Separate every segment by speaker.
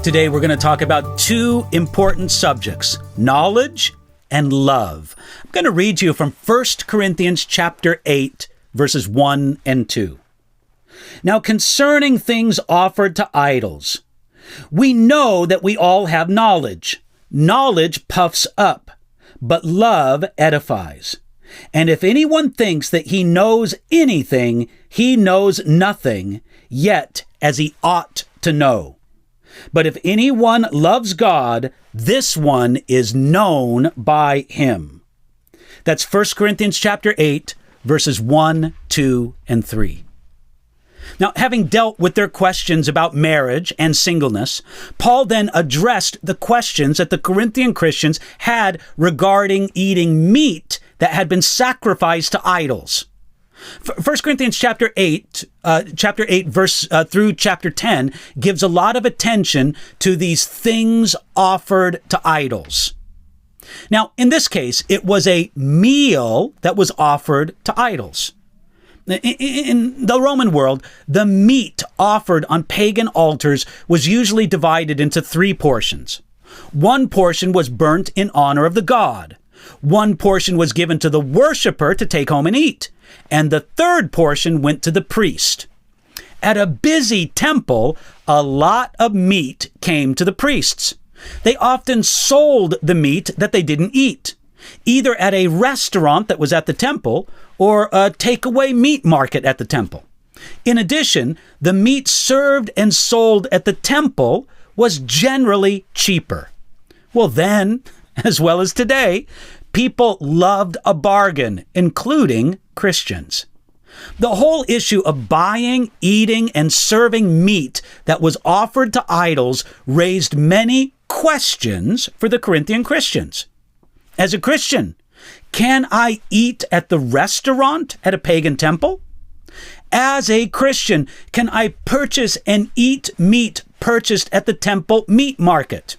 Speaker 1: Today we're going to talk about two important subjects, knowledge and love. I'm going to read to you from 1 Corinthians chapter 8, verses 1 and 2. Now concerning things offered to idols, we know that we all have knowledge. Knowledge puffs up, but love edifies. And if anyone thinks that he knows anything, he knows nothing, yet as he ought to know. But if anyone loves God, this one is known by him. That's 1 Corinthians chapter 8, verses 1, 2, and 3. Now, having dealt with their questions about marriage and singleness, Paul then addressed the questions that the Corinthian Christians had regarding eating meat that had been sacrificed to idols. 1 Corinthians chapter 8 verse through chapter 10 gives a lot of attention to these things offered to idols. Now, in this case, it was a meal that was offered to idols. In the Roman world, the meat offered on pagan altars was usually divided into three portions. One portion was burnt in honor of the god. One portion was given to the worshiper to take home and eat. And the third portion went to the priest. At a busy temple, a lot of meat came to the priests. They often sold the meat that they didn't eat, either at a restaurant that was at the temple or a takeaway meat market at the temple. In addition, the meat served and sold at the temple was generally cheaper. Well, then, as well as today, people loved a bargain, including Christians. The whole issue of buying, eating, and serving meat that was offered to idols raised many questions for the Corinthian Christians. As a Christian, can I eat at the restaurant at a pagan temple? As a Christian, can I purchase and eat meat purchased at the temple meat market?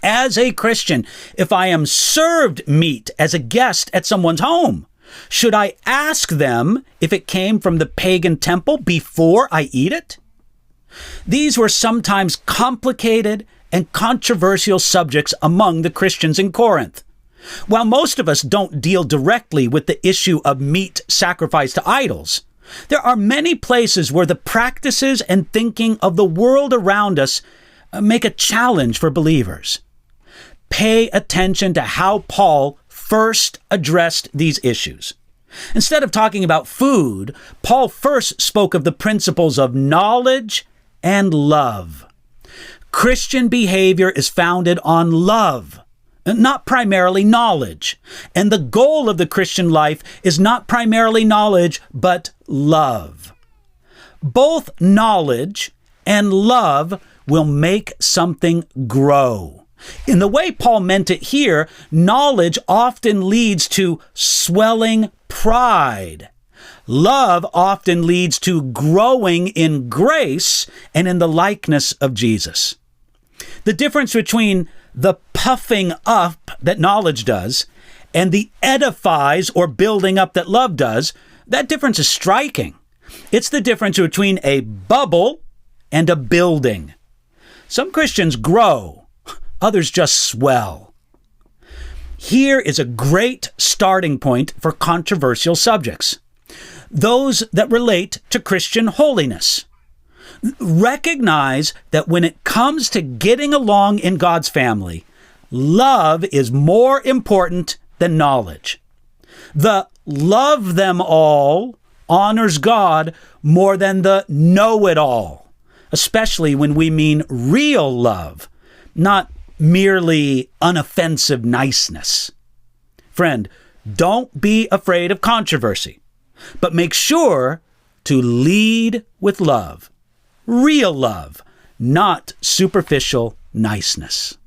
Speaker 1: As a Christian, if I am served meat as a guest at someone's home, should I ask them if it came from the pagan temple before I eat it? These were sometimes complicated and controversial subjects among the Christians in Corinth. While most of us don't deal directly with the issue of meat sacrificed to idols, there are many places where the practices and thinking of the world around us make a challenge for believers. Pay attention to how Paul first addressed these issues. Instead of talking about food, Paul first spoke of the principles of knowledge and love. Christian behavior is founded on love, not primarily knowledge. And the goal of the Christian life is not primarily knowledge, but love. Both knowledge and love will make something grow. In the way Paul meant it here, knowledge often leads to swelling pride. Love often leads to growing in grace and in the likeness of Jesus. The difference between the puffing up that knowledge does and the edifies or building up that love does, that difference is striking. It's the difference between a bubble and a building. Some Christians grow, others just swell. Here is a great starting point for controversial subjects, those that relate to Christian holiness. Recognize that when it comes to getting along in God's family, love is more important than knowledge. The love them all honors God more than the know-it-all, especially when we mean real love, not merely unoffensive niceness. Friend, don't be afraid of controversy, but make sure to lead with love. Real love, not superficial niceness.